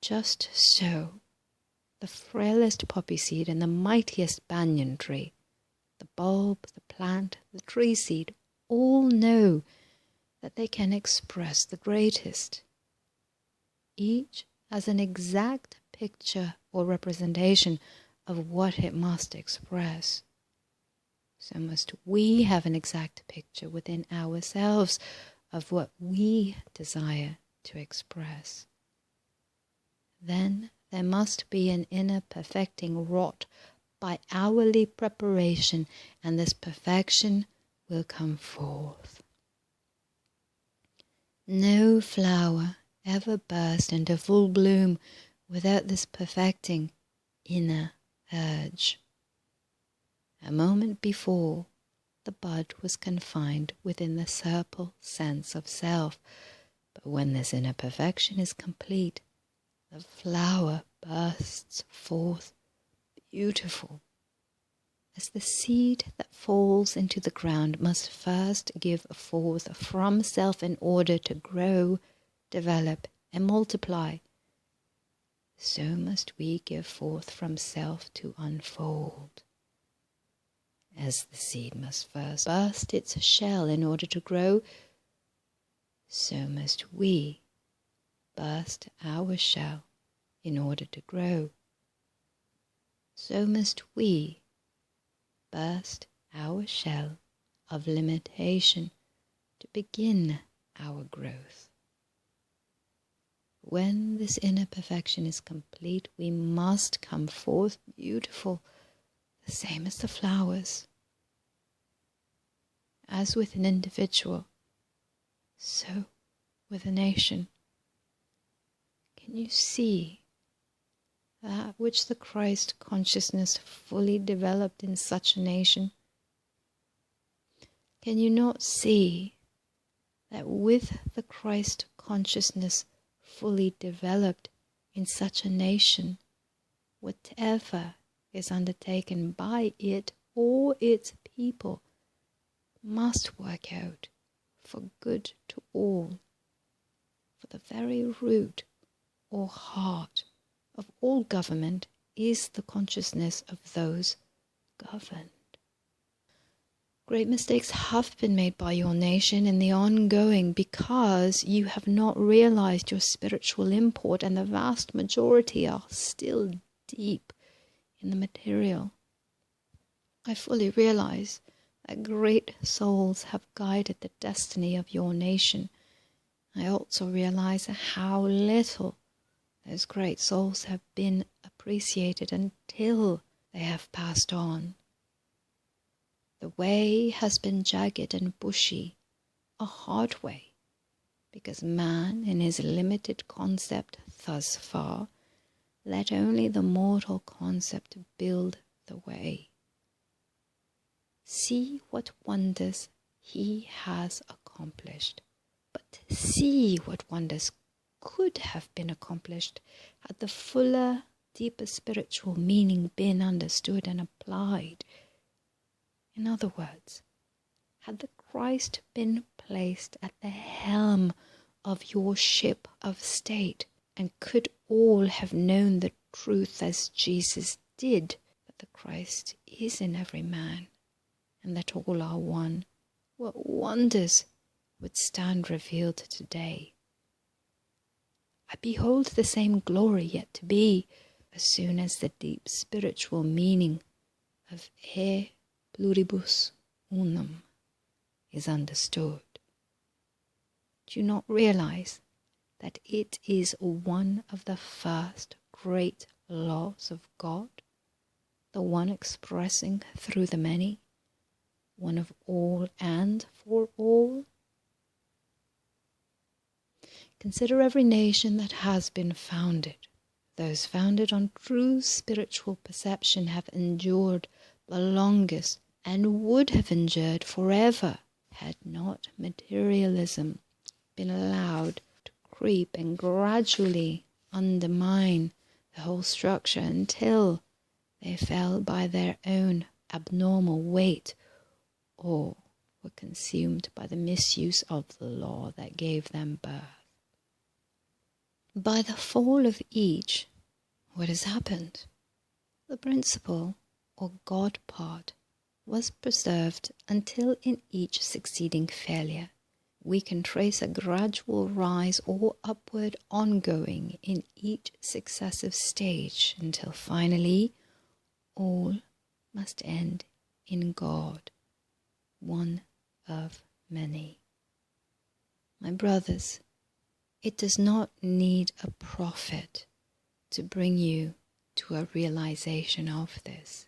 Just so, the frailest poppy seed and the mightiest banyan tree, the bulb, the plant, the tree seed, all know that they can express the greatest. Each has an exact picture or representation of what it must express. So must we have an exact picture within ourselves of what we desire to express. Then there must be an inner perfecting wrought by hourly preparation, and this perfection will come forth. No flower ever burst into full bloom without this perfecting inner urge. A moment before, the bud was confined within the sepal sense of self, but when this inner perfection is complete, the flower bursts forth beautiful. As the seed that falls into the ground must first give forth from self in order to grow, develop, and multiply, so must we give forth from self to unfold. As the seed must first burst its shell in order to grow, so must we burst our shell in order to grow. So must we burst our shell of limitation to begin our growth. When this inner perfection is complete, we must come forth beautiful, the same as the flowers. As with an individual, so with a nation. Can you see that which the Christ consciousness fully developed in such a nation? Can you not see that with the Christ consciousness fully developed in such a nation, whatever is undertaken by it or its people must work out for good to all, for the very root or heart of all government is the consciousness of those governed. Great mistakes have been made by your nation in the ongoing because you have not realized your spiritual import, and the vast majority are still deep in the material. I fully realize that great souls have guided the destiny of your nation. I also realize how little those great souls have been appreciated until they have passed on. The way has been jagged and bushy, a hard way, because man in his limited concept thus far let only the mortal concept build the way. See what wonders he has accomplished, but see what wonders could have been accomplished had the fuller, deeper spiritual meaning been understood and applied. In other words, had the Christ been placed at the helm of your ship of state, and could all have known the truth as Jesus did, that the Christ is in every man, and that all are one, what wonders would stand revealed today? I behold the same glory yet to be, as soon as the deep spiritual meaning of E pluribus unum is understood. Do you not realize that it is one of the first great laws of God, the one expressing through the many, one of all and for all? Consider every nation that has been founded. Those founded on true spiritual perception have endured the longest and would have endured forever had not materialism been allowed to creep and gradually undermine the whole structure until they fell by their own abnormal weight or were consumed by the misuse of the law that gave them birth. By the fall of each, what has happened? The principle, or God part, was preserved until in each succeeding failure we can trace a gradual rise or upward ongoing in each successive stage until finally all must end in God, one of many. My brothers, it does not need a prophet to bring you to a realization of this.